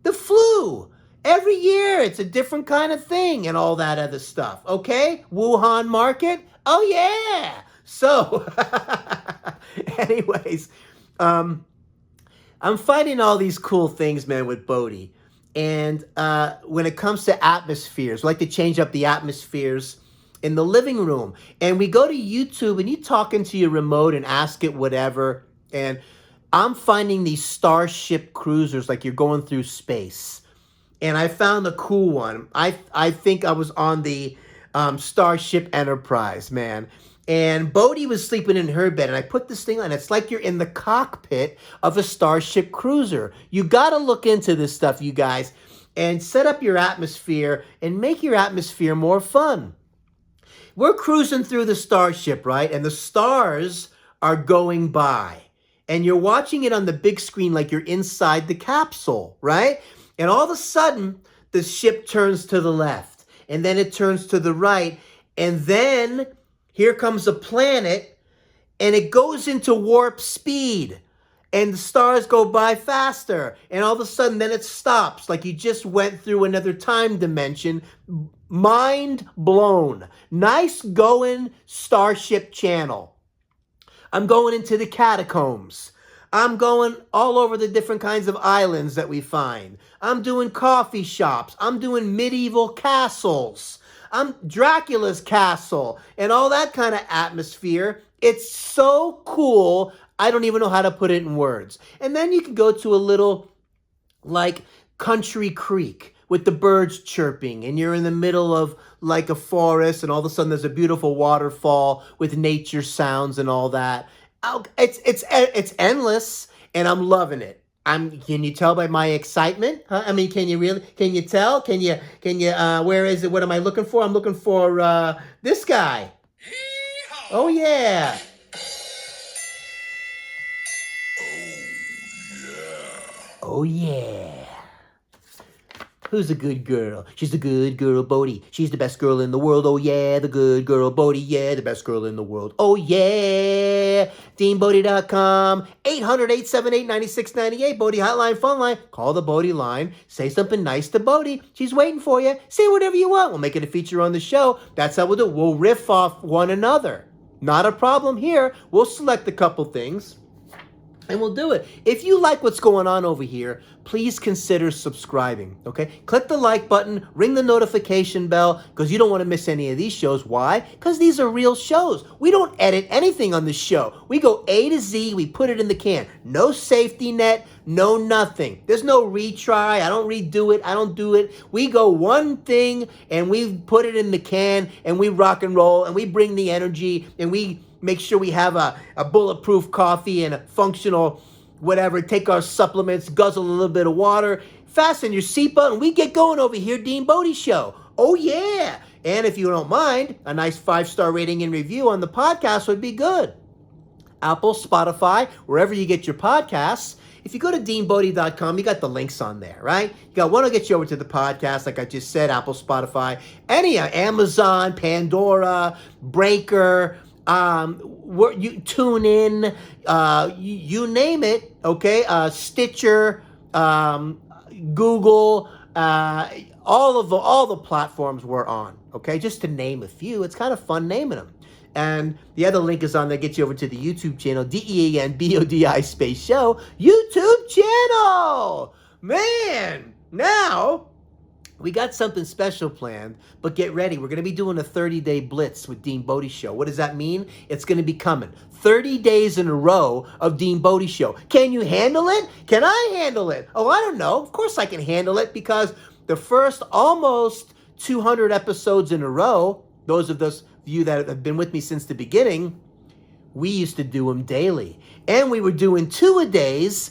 The flu. Every year, it's a different kind of thing and all that other stuff. Okay? Wuhan market. Oh, yeah. So, anyways, I'm finding all these cool things, man, with Bodie. And when it comes to atmospheres, we like to change up the atmospheres in the living room. And we go to YouTube and you talk into your remote and ask it whatever. And I'm finding these starship cruisers like you're going through space. And I found a cool one. I think I was on the Starship Enterprise, man. And Bodie was sleeping in her bed, and I put this thing on. It's like you're in the cockpit of a Starship cruiser. You got to look into this stuff, you guys, and set up your atmosphere and make your atmosphere more fun. We're cruising through the Starship, right? And the stars are going by. And you're watching it on the big screen like you're inside the capsule, right? And all of a sudden, the ship turns to the left. And then it turns to the right. And then here comes a planet. And it goes into warp speed. And the stars go by faster. And all of a sudden, then it stops. Like you just went through another time dimension. Mind blown. Nice going, Starship Channel. I'm going into the catacombs. I'm going all over the different kinds of islands that we find. I'm doing coffee shops. I'm doing medieval castles. I'm Dracula's castle and all that kind of atmosphere. It's so cool. I don't even know how to put it in words. And then you can go to a little like country creek with the birds chirping, and you're in the middle of like a forest, and all of a sudden there's a beautiful waterfall with nature sounds and all that. It's endless, and I'm loving it. Can you tell by my excitement? Huh? I mean, can you tell? Where is it? What am I looking for? I'm looking for, this guy. Oh, yeah. Oh, yeah. Who's the good girl? She's the good girl, Bodie. She's the best girl in the world. Oh, yeah, the good girl, Bodie. Yeah, the best girl in the world. Oh, yeah. DeanBodi.com. 800-878-9698. Bodie Hotline, Phone Line. Call the Bodie line. Say something nice to Bodie. She's waiting for you. Say whatever you want. We'll make it a feature on the show. That's how we'll do it. We'll riff off one another. Not a problem here. We'll select a couple things. And we'll do it. If you like what's going on over here, please consider subscribing, okay? Click the like button, ring the notification bell, because you don't want to miss any of these shows. Why? Because these are real shows. We don't edit anything on this show. We go A to Z, we put it in the can. No safety net, no nothing. There's no retry. I don't redo it. I don't do it. We go one thing, and we put it in the can, and we rock and roll, and we bring the energy, and we make sure we have a bulletproof coffee and a functional whatever. Take our supplements, guzzle a little bit of water, fasten your seatbelt, and we get going over here, DeanBodi Show. Oh, yeah. And if you don't mind, a nice 5-star rating and review on the podcast would be good. Apple, Spotify, wherever you get your podcasts. If you go to DeanBodi.com, you got the links on there, right? You got one will get you over to the podcast, like I just said, Apple, Spotify, any Amazon, Pandora, Breaker, you tune in, you name it, okay? Stitcher, Google, all the platforms we're on, okay? Just to name a few. It's kind of fun naming them. And the other link is on there, gets you over to the YouTube channel, DeanBodi space show, YouTube channel. Man, now we got something special planned, but get ready. We're going to be doing a 30-day blitz with DeanBodi Show. What does that mean? It's going to be coming. 30 days in a row of DeanBodi Show. Can you handle it? Can I handle it? Oh, I don't know. Of course I can handle it, because the first almost 200 episodes in a row, those of you that have been with me since the beginning, we used to do them daily. And we were doing 2-a-days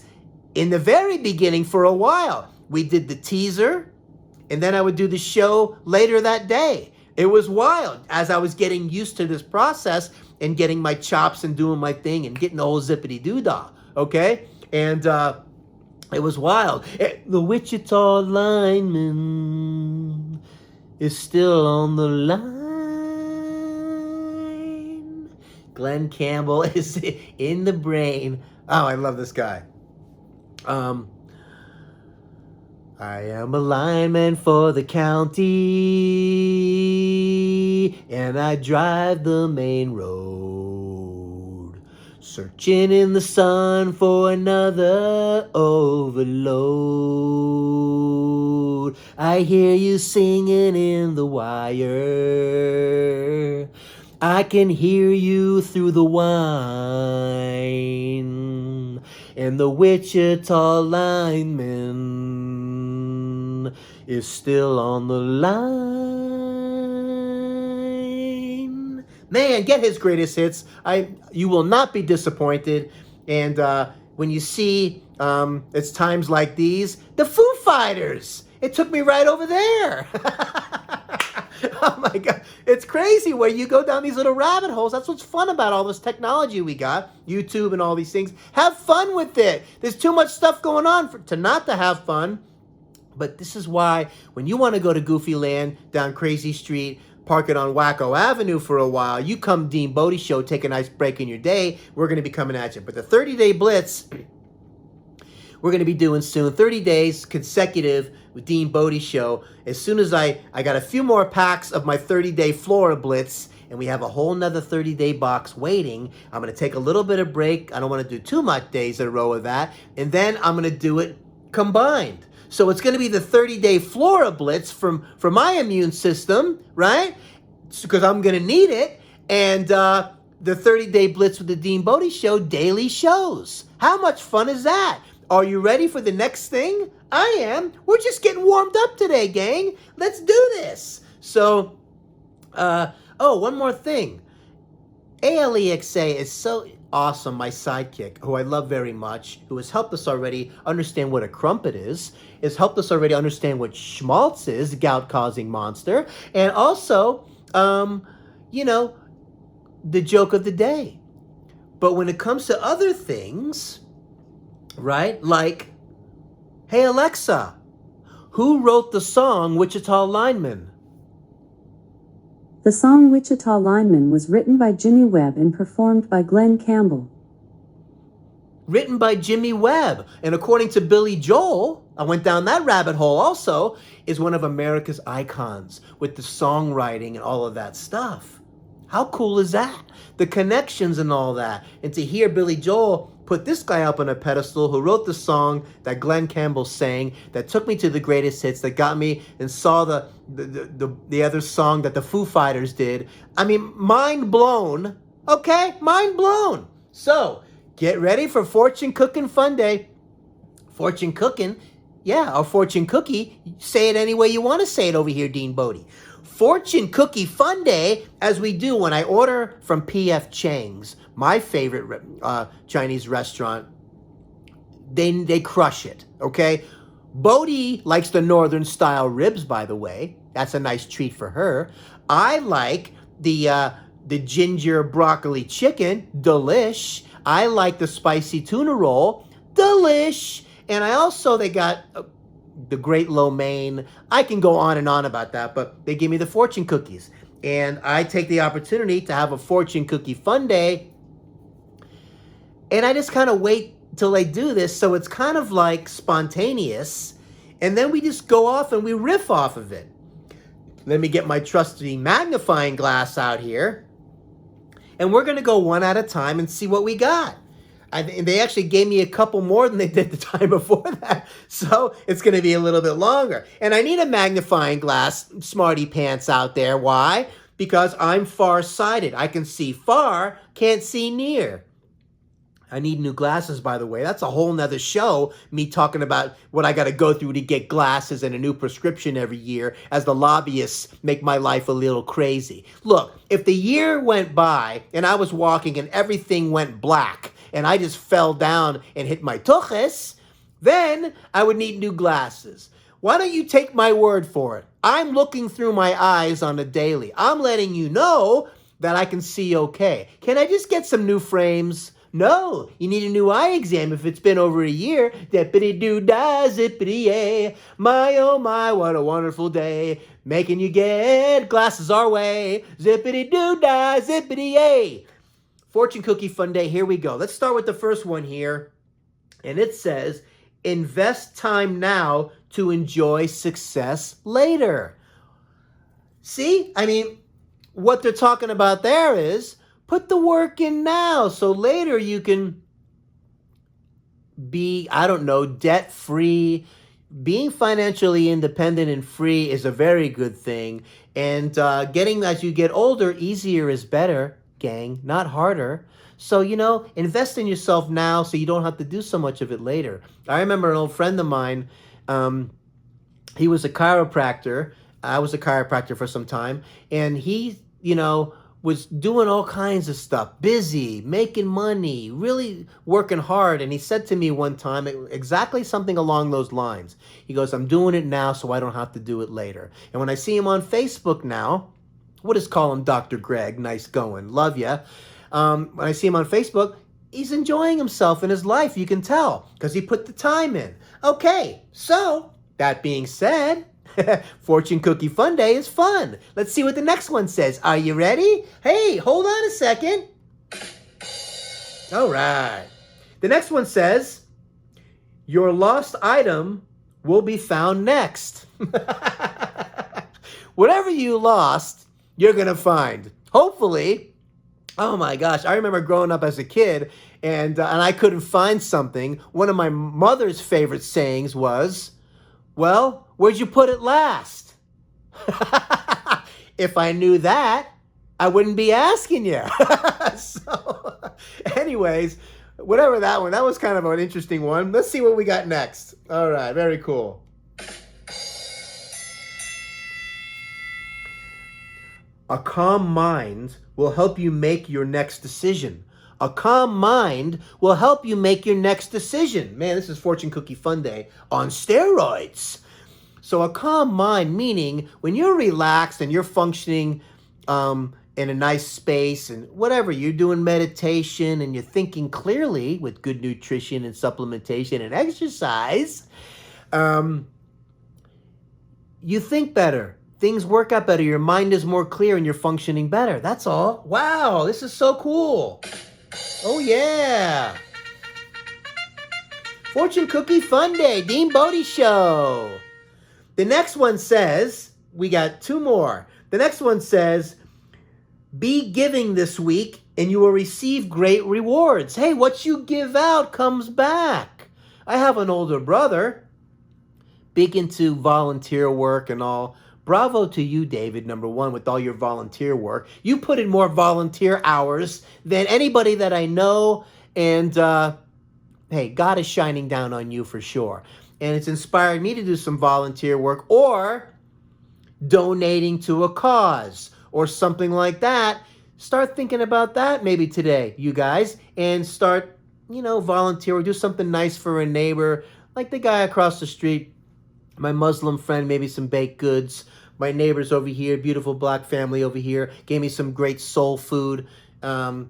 in the very beginning for a while. We did the teaser, and then I would do the show later that day. It was wild as I was getting used to this process and getting my chops and doing my thing and getting the whole zippity doo-dah, okay? And it was wild. The Wichita Lineman is still on the line. Glen Campbell is in the brain. Oh, I love this guy. I am a lineman for the county, and I drive the main road, searching in the sun for another overload. I hear you singing in the wire, I can hear you through the whine, and the Wichita Lineman is still on the line. Man, get his greatest hits. You will not be disappointed. And when you see it's times like these, the Foo Fighters. It took me right over there. Oh my God. It's crazy where you go down these little rabbit holes. That's what's fun about all this technology we got, YouTube and all these things. Have fun with it. There's too much stuff going on to not to have fun. But this is why when you want to go to Goofy Land down Crazy Street, park it on Wacko Avenue for a while, you come DeanBodi Show, take a nice break in your day, we're going to be coming at you. But the 30-day blitz, we're going to be doing soon. 30 days consecutive with DeanBodi Show. As soon as I got a few more packs of my 30-day Florida Blitz, and we have a whole nother 30-day box waiting. I'm going to take a little bit of break. I don't want to do too much days in a row of that. And then I'm going to do it combined. So it's going to be the 30-day Flora Blitz for my immune system, right? Because I'm going to need it. And the 30-day Blitz with the DeanBodi Show daily shows. How much fun is that? Are you ready for the next thing? I am. We're just getting warmed up today, gang. Let's do this. So, one more thing. ALEXA is so... awesome, my sidekick, who I love very much, who has helped us already understand what a crumpet is, has helped us already understand what schmaltz is, gout-causing monster, and also, the joke of the day. But when it comes to other things, right, like, hey Alexa, who wrote the song Wichita Lineman? The song Wichita Lineman was written by Jimmy Webb and performed by Glen Campbell. Written by Jimmy Webb. And according to Billy Joel, I went down that rabbit hole also, is one of America's icons with the songwriting and all of that stuff. How cool is that? The connections and all that. And to hear Billy Joel put this guy up on a pedestal who wrote the song that Glen Campbell sang, that took me to the greatest hits, that got me and saw the other song that the Foo Fighters did. I mean, mind blown. Okay? Mind blown. So, get ready for Fortune Cooking Fun Day. Fortune Cooking, yeah, or Fortune Cookie. Say it any way you want to say it over here, DeanBodi. Fortune Cookie Fun Day, as we do when I order from P.F. Chang's, my favorite Chinese restaurant. They crush it, okay? Bodhi likes the northern style ribs, by the way. That's a nice treat for her. I like the ginger broccoli chicken, delish. I like the spicy tuna roll, delish. And they got the great lo mein. I can go on and on about that, but they give me the fortune cookies. And I take the opportunity to have a fortune cookie fun day. And I just kind of wait till they do this, so it's kind of like spontaneous. And then we just go off and we riff off of it. Let me get my trusty magnifying glass out here. And we're going to go one at a time and see what we got. And they actually gave me a couple more than they did the time before that. So it's going to be a little bit longer. And I need a magnifying glass, smarty pants out there. Why? Because I'm far-sighted. I can see far, can't see near. I need new glasses, by the way. That's a whole nother show, me talking about what I got to go through to get glasses and a new prescription every year as the lobbyists make my life a little crazy. Look, if the year went by and I was walking and everything went black and I just fell down and hit my tuchus, then I would need new glasses. Why don't you take my word for it? I'm looking through my eyes on a daily. I'm letting you know that I can see okay. Can I just get some new frames? No, you need a new eye exam if it's been over a year. Zippity-doo-dah, zippity-yay. My, oh my, what a wonderful day. Making you get glasses our way. Zippity-doo-dah, zippity-yay. Fortune Cookie Fun Day, here we go. Let's start with the first one here. And it says, invest time now to enjoy success later. See, I mean, what they're talking about there is, put the work in now so later you can be, debt-free. Being financially independent and free is a very good thing. And getting, as you get older, easier is better, gang, not harder. So, invest in yourself now so you don't have to do so much of it later. I remember an old friend of mine, he was a chiropractor. I was a chiropractor for some time. And he, was doing all kinds of stuff, busy, making money, really working hard. And he said to me one time exactly something along those lines. He goes, I'm doing it now so I don't have to do it later. And when I see him on Facebook now, we'll just call him Dr. Greg, nice going, love ya. When I see him on Facebook, he's enjoying himself in his life, you can tell, because he put the time in. Okay, so that being said, Fortune Cookie Fun Day is fun. Let's see what the next one says. Are you ready? Hey, hold on a second. All right. The next one says, your lost item will be found next. Whatever you lost, you're going to find. Hopefully. Oh my gosh. I remember growing up as a kid and I couldn't find something. One of my mother's favorite sayings was, well, where'd you put it last? If I knew that, I wouldn't be asking you. So, anyways, whatever that one, that was kind of an interesting one. Let's see what we got next. All right, very cool. A calm mind will help you make your next decision. A calm mind will help you make your next decision. Man, this is Fortune Cookie Fun Day on steroids. So a calm mind, meaning when you're relaxed and you're functioning in a nice space and whatever, you're doing meditation and you're thinking clearly with good nutrition and supplementation and exercise, you think better. Things work out better. Your mind is more clear and you're functioning better. That's all. Wow, this is so cool. Oh, yeah. Fortune Cookie Fun Day, DeanBodi Show. The next one says, we got two more. The next one says, be giving this week and you will receive great rewards. Hey, what you give out comes back. I have an older brother, big into volunteer work and all. Bravo to you, David, number one, with all your volunteer work. You put in more volunteer hours than anybody that I know. And, hey, God is shining down on you for sure. And it's inspired me to do some volunteer work or donating to a cause or something like that. Start thinking about that maybe today, you guys, and start, volunteer or do something nice for a neighbor, like the guy across the street, my Muslim friend, maybe some baked goods. My neighbors over here, beautiful black family over here, gave me some great soul food. How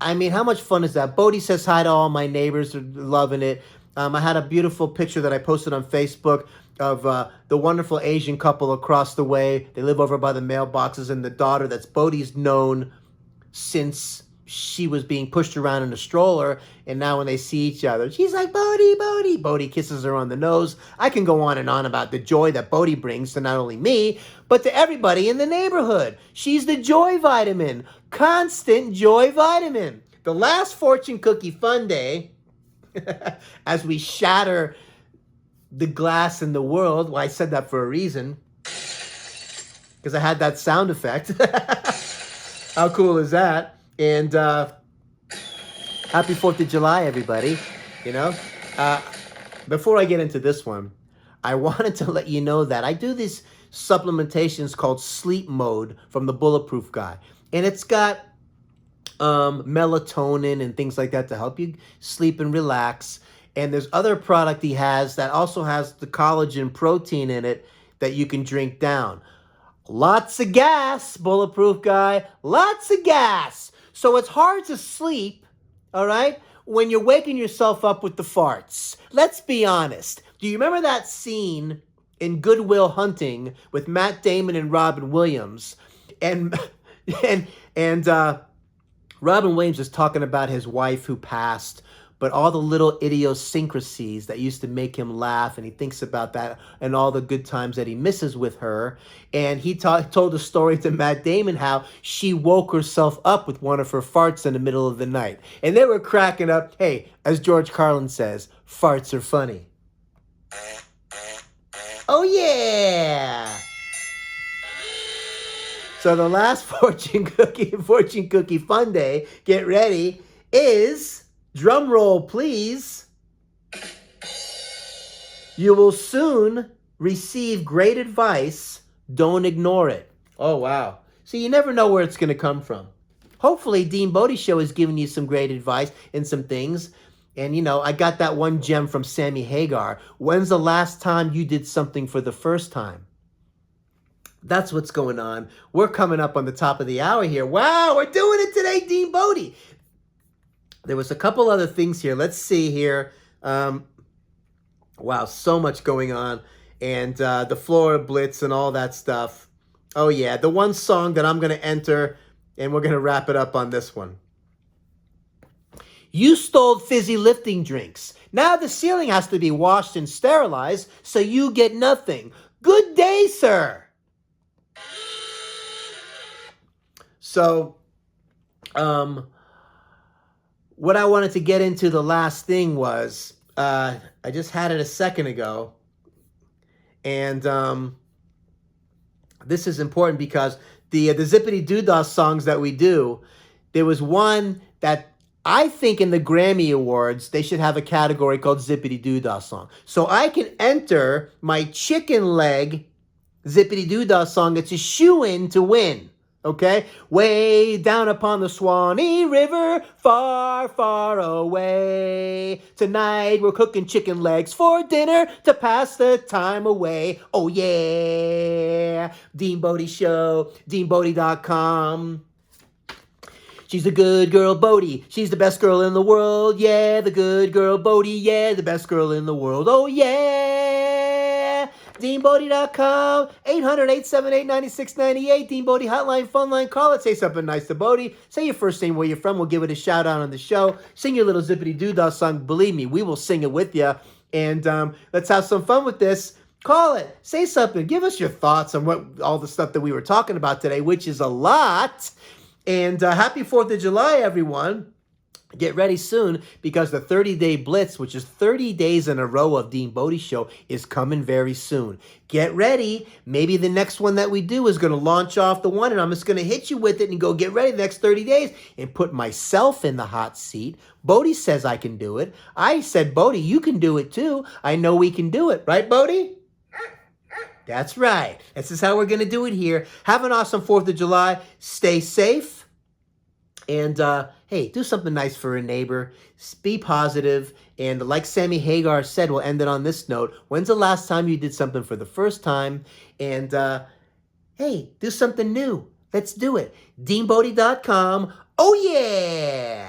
much fun is that? Bodhi says hi to all my neighbors. They're loving it. I had a beautiful picture that I posted on Facebook of the wonderful Asian couple across the way. They live over by the mailboxes, and the daughter that's Bodhi's known since she was being pushed around in a stroller, and now when they see each other, she's like, Bodhi, Bodhi. Bodhi kisses her on the nose. I can go on and on about the joy that Bodhi brings to not only me, but to everybody in the neighborhood. She's the joy vitamin, constant joy vitamin. The last Fortune Cookie Fun Day, as we shatter the glass in the world. Well, I said that for a reason, because I had that sound effect. How cool is that? And happy 4th of July, everybody. Before I get into this one, I wanted to let you know that I do these supplementations called Sleep Mode from the Bulletproof Guy. And it's got melatonin and things like that to help you sleep and relax. And there's other product he has that also has the collagen protein in it that you can drink down. Lots of gas, Bulletproof Guy. Lots of gas. So it's hard to sleep, all right, when you're waking yourself up with the farts. Let's be honest. Do you remember that scene in Good Will Hunting with Matt Damon and Robin Williams? And Robin Williams is talking about his wife who passed, but all the little idiosyncrasies that used to make him laugh, and he thinks about that and all the good times that he misses with her. And he told a story to Matt Damon how she woke herself up with one of her farts in the middle of the night. And they were cracking up. Hey, as George Carlin says, farts are funny. Oh, yeah. So the last Fortune Cookie Fun Day, get ready, is... drum roll, please. You will soon receive great advice. Don't ignore it. Oh, wow. So you never know where it's going to come from. Hopefully, DeanBodi Show is giving you some great advice and some things. And, I got that one gem from Sammy Hagar. When's the last time you did something for the first time? That's what's going on. We're coming up on the top of the hour here. Wow, we're doing it today, DeanBodi. There was a couple other things here. Let's see here. Wow, so much going on. And the Florida Blitz and all that stuff. Oh, yeah. The one song that I'm going to enter, and we're going to wrap it up on this one. You stole fizzy lifting drinks. Now the ceiling has to be washed and sterilized, so you get nothing. Good day, sir. So, what I wanted to get into the last thing was, I just had it a second ago, and this is important because the Zippity Doodah songs that we do, there was one that I think in the Grammy Awards, they should have a category called Zippity Doodah song. So I can enter my chicken leg Zippity Doodah song. It's a shoo-in to win, Okay? Way down upon the Swanee River, far, far away. Tonight we're cooking chicken legs for dinner to pass the time away. Oh yeah! DeanBodi Show, DeanBodi.com. She's the good girl, Bodie. She's the best girl in the world. Yeah, the good girl, Bodie. Yeah, the best girl in the world. Oh, yeah. DeanBodi.com, 800-878-9698. DeanBodi hotline, phone line. Call it. Say something nice to Bodie. Say your first name, where you're from. We'll give it a shout out on the show. Sing your little Zippity Doo-Dah song. Believe me, we will sing it with you. And let's have some fun with this. Call it. Say something. Give us your thoughts on what all the stuff that we were talking about today, which is a lot. And happy 4th of July, everyone. Get ready soon because the 30-day blitz, which is 30 days in a row of DeanBodi Show, is coming very soon. Get ready. Maybe the next one that we do is going to launch off the one, and I'm just going to hit you with it and go get ready the next 30 days and put myself in the hot seat. Bodie says I can do it. I said, Bodie, you can do it too. I know we can do it. Right, Bodie? That's right. This is how we're going to do it here. Have an awesome 4th of July. Stay safe. And, hey, do something nice for a neighbor. Be positive. And like Sammy Hagar said, we'll end it on this note. When's the last time you did something for the first time? And, hey, do something new. Let's do it. DeanBodi.com. Oh, yeah.